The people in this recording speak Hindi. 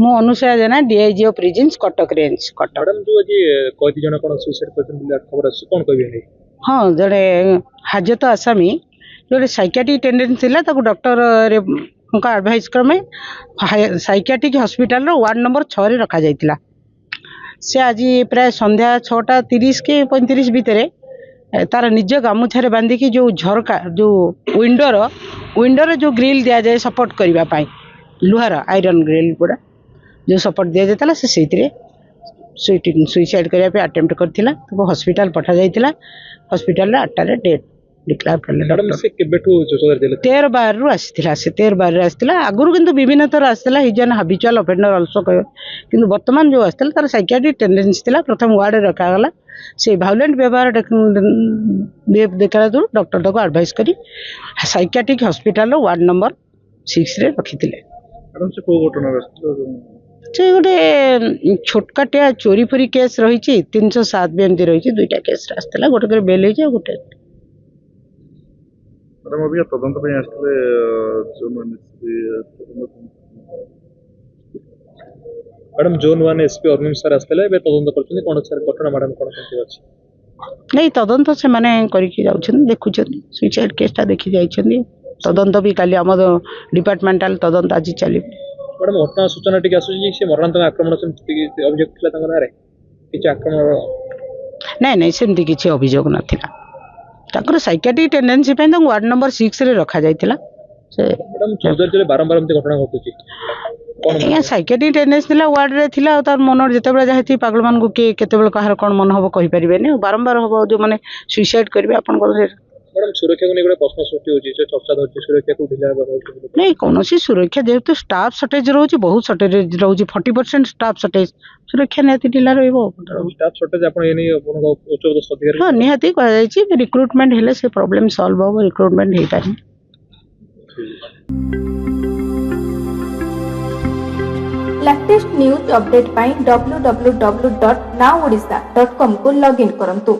मु Anusuya Jena DIG of prisons Cuttack range Cuttack. Madam जो आज कैदी जन कोन सुसाइड करछन बोली खबर आछ कोन कहबे नै? हाँ जड़े हाजत आसामी जो साइकियाट्रिक टेंडेंसी थिला ताको डॉक्टर रे उनका एडवाइस क्रमे साइकियाट्रिक हॉस्पिटल रो वार्ड नंबर 6 रे रखा जाइतिला। से आज प्राय संध्या 6:30 के 35 भितर तार निज गामुछारे बांधिकी जो झरका जो विंडोर जो ग्रिल दिया जाए सपोर्ट करबा पाई लुहार आयरन ग्रिल गुड़ा जो सपोर्ट दिया जाता से सुइसाइड करने अटेम्प्ट करथिला तो हॉस्पिटल पठा जाइतिला। हॉस्पिटल रे 8 रे डेथ डिक्लेयर करले मैडम से केबेठु जोसोदर दिले 13 बार रु आसीथिला से 13 बार रे आसीथिला आगुरु किंतु विभिन्न थर आसीथिला he's an habitual offender also कह किंतु वर्तमान जो आसीथिला तार साइकियाट्रिक टेंडेंसी थिला प्रथम वार्ड रे रखा गला से वायलेंट व्यवहार देखला तो डॉक्टर तको एडवाइस करी साइकियाट्रिक हॉस्पिटल रो वार्ड नंबर 6 रे रखिथिले। मैडम से को घटना से गोटे छोटकाटिया चोरी फोरी केस रही 307 भी एमती रही दुईटा केस आसला गोटे बेल हो गोटे मैडम अभी तदंत पे आसले madam zone 1 SP Arun sir आसले बे तदंत करछन कोन सर घटना मैडम कोन केते अछि नहीं तदंत से माने करके जाउछन देखुछन सुसाइड केसटा देखि जाइछन तदंत भी काली हम डिपार्टमेंटल तदंत आज चली। मैडम घटना सूचना टिके आसुची से मरणांतक आक्रमण अभियोग थिला तंग रे किछ आक्रमण नहीं सेमती किछि अभियोग नथिला ताकर साइकियाट्रिक टेंडेंसी पे तो वार्ड नंबर 6 रे रखा जाइतिला से मैडम चौधरी जिले बारंबार एमती घटना घटुची कोन साइकियाट्रिक टेंडेंसी थिला वार्ड रे थिला तार मन जेतेबेला जाहती पागल मान को के केतेबेला कहार कोन मन होबो कहि परिबे ने बारंबार होबो जो माने सुसाइड करबे आपन को मैडम सुरक्षा को नहीं प्रश्न सृष्टि होची जे चर्चा धरती सुरक्षा को ढिला नहीं कौन सुरक्षा जेहेतु स्टाफ सर्टेज रोची बहुत सर्टेज रोची 40% स्टाफ सर्टेज सुरक्षा निहाती ढिला रहइबो स्टाफ सर्टेज आपण एनी आपण उच्च पदस्थ अधिकारी हां निहाती कह जाय छी रिक्रूटमेंट हेले से प्रॉब्लम सॉल्व हो रिक्रूटमेंट हे पारी। लेटेस्ट न्यूज अपडेट पाई www.nowodisha.com को लॉगिन करंतु।